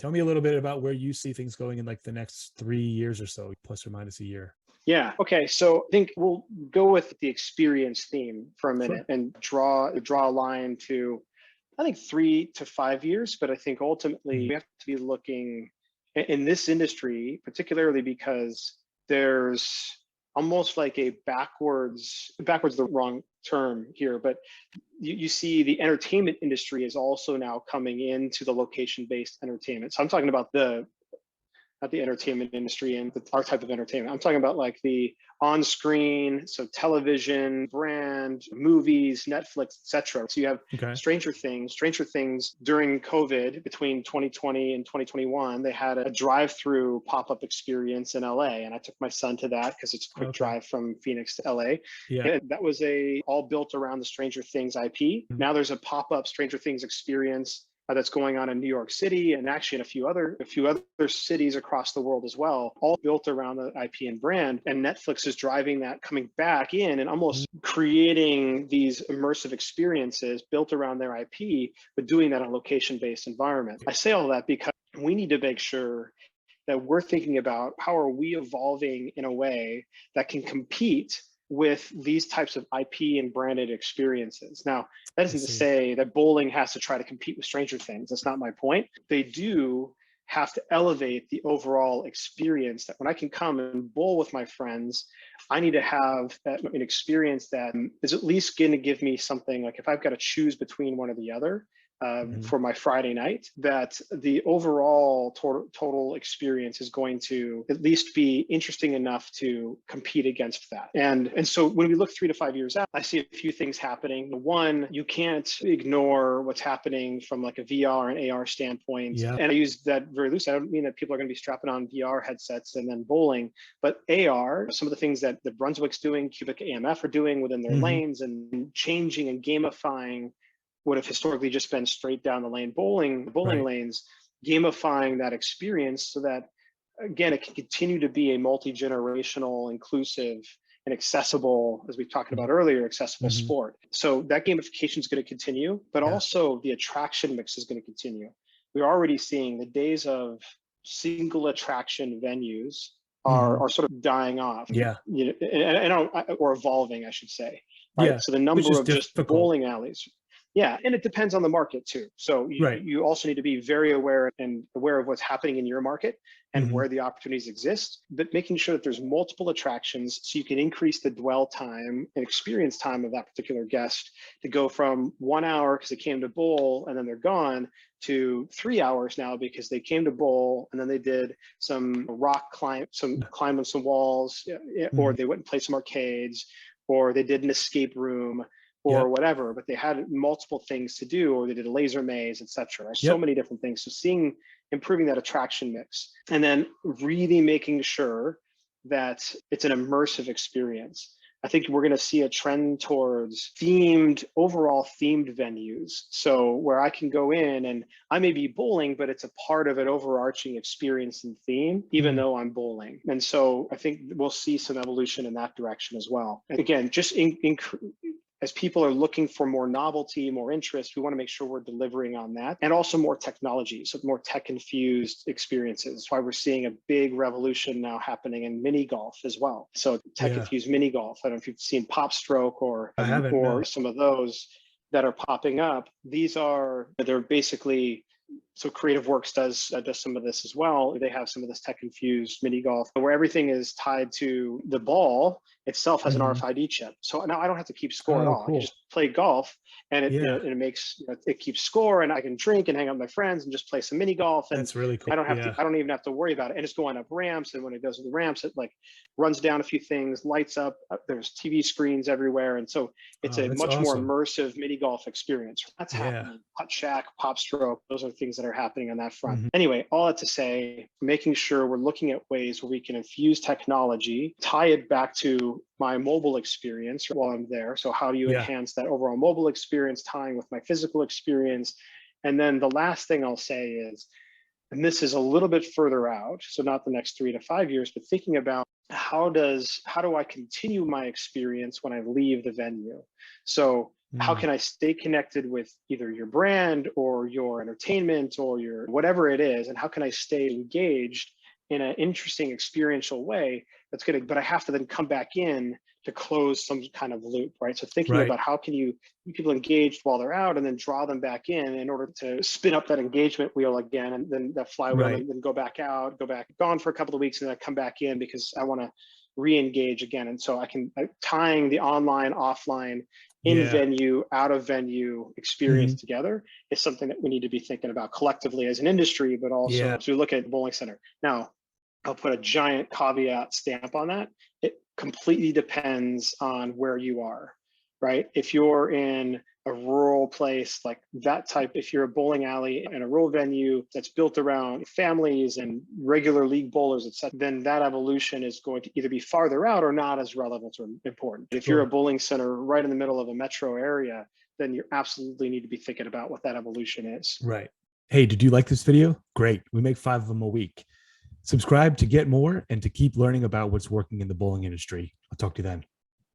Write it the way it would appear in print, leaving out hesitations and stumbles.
Tell me a little bit about where you see things going in like the next 3 years or so, plus or minus a year. Yeah. Okay. So I think we'll go with the experience theme for a Sure. minute and draw a line to, I think, 3 to 5 years. But I think ultimately Mhm. we have to be looking in this industry, particularly because there's almost like a backwards the wrong term here, but you see the entertainment industry is also now coming into the location-based entertainment. So I'm talking about not the entertainment industry and our type of entertainment. I'm talking about like the on-screen, so television, brand, movies, Netflix, etc. So you have Okay. Stranger Things. Stranger Things during COVID, between 2020 and 2021, they had a drive-through pop-up experience in LA, and I took my son to that because it's a quick Okay. drive from Phoenix to LA. Yeah. And that was all built around the Stranger Things IP. Mhm. Now there's a pop-up Stranger Things experience that's going on in New York City and actually in a few other cities across the world as well, all built around the IP and brand. And Netflix is driving that, coming back in and Mhm. almost creating these immersive experiences built around their IP, but doing that in a location-based environment. I say all that because we need to make sure that we're thinking about how are we evolving in a way that can compete with these types of IP and branded experiences. Now, that I isn't to see. say that bowling has to try to compete with Stranger Things. That's not my point. They do have to elevate the overall experience, that when I can come and bowl with my friends, I need to have an experience that is at least going to give me something. Like if I've got to choose between one or the other, Mhm. for my Friday night, that the overall total experience is going to at least be interesting enough to compete against that. And so when we look 3 to 5 years out, I see a few things happening. One, you can't ignore what's happening from like a VR and AR standpoint. Yeah. And I use that very loosely. I don't mean that people are going to be strapping on VR headsets and then bowling, but AR, some of the things that the Brunswick's doing, Cubic AMF are doing within their Mhm. lanes and changing and gamifying would have historically just been straight down the lane bowling Right. lanes, gamifying that experience so that, again, it can continue to be a multi-generational, inclusive, and accessible, as we talked Mhm. about earlier, accessible Mhm. sport. So that gamification is going to continue, but Yeah. also the attraction mix is going to continue. We're already seeing the days of single attraction venues Mhm. are sort of dying off, Yeah. or evolving, I should say. Right. Yeah. So the Which number is of just difficult. bowling alleys. Yeah, and it depends on the market too. So Right. you also need to be very aware of what's happening in your market and Mhm. where the opportunities exist, but making sure that there's multiple attractions so you can increase the dwell time and experience time of that particular guest to go from 1 hour because they came to bowl and then they're gone to 3 hours now because they came to bowl and then they did some climbing some walls, or Mhm. they went and played some arcades, or they did an escape room or Yep. whatever, but they had multiple things to do, or they did a laser maze, etc. There's so Yep. many different things. So improving that attraction mix, and then really making sure that it's an immersive experience. I think we're going to see a trend towards overall themed venues. So where I can go in and I may be bowling, but it's a part of an overarching experience and theme, even Mm. though I'm bowling. And so I think we'll see some evolution in that direction as well. And again, just as people are looking for more novelty, more interest, we want to make sure we're delivering on that, and also more technology, so more tech-infused experiences. That's why we're seeing a big revolution now happening in mini golf as well. So Yeah. tech-infused mini golf. I don't know if you've seen Pop Stroke I haven't, or no. some of those that are popping up. They're basically, so Creative Works does some of this as well. They have some of this tech-infused mini golf where everything is tied to the ball itself, has an Mhm. RFID chip. So now I don't have to keep score at Oh, all. I can cool. just play golf, and Yeah. it makes, it keeps score, and I can drink and hang out with my friends and just play some mini golf, and That's really cool. Yeah. I don't even have to worry about it. And it's going up ramps, and when it goes to the ramps, it like runs down a few things, lights up. There's TV screens everywhere, and so it's Oh, a that's much more awesome. immersive mini golf experience. That's Yeah. happening. Putt Shack, Pop Stroke, those are things that are happening on that front. Mhm. Anyway, all that to say, making sure we're looking at ways where we can infuse technology, tie it back to my mobile experience while I'm there. So how do you Yeah. enhance that overall mobile experience, tying with my physical experience? And then the last thing I'll say is, and this is a little bit further out, so not the next 3 to 5 years, but thinking about how do I continue my experience when I leave the venue? So How Mm. can I stay connected with either your brand or your entertainment or your whatever it is? And how can I stay engaged in an interesting experiential way that's going to, but I have to then come back in to close some kind of loop, right? So thinking Right. about how can you keep people engaged while they're out and then draw them back in order to spin up that engagement wheel again, and then that flywheel, Right. and then go back out, go back, gone for a couple of weeks, and then I come back in because I want to re-engage again. And so tying the online, offline, in Yeah. venue, out of venue experience Mhm. together is something that we need to be thinking about collectively as an industry, but also Yeah. as we look at bowling center. Now, I'll put a giant caveat stamp on that. It completely depends on where you are, right? If you're in a rural place like that type, if you're a bowling alley in a rural venue that's built around families and regular league bowlers, etc., then that evolution is going to either be farther out or not as relevant or important. If you're a Sure. bowling center right in the middle of a metro area, then you absolutely need to be thinking about what that evolution is. Right. Hey, did you like this video? Great. We make 5 of them a week. Subscribe to get more and to keep learning about what's working in the bowling industry. I'll talk to you then.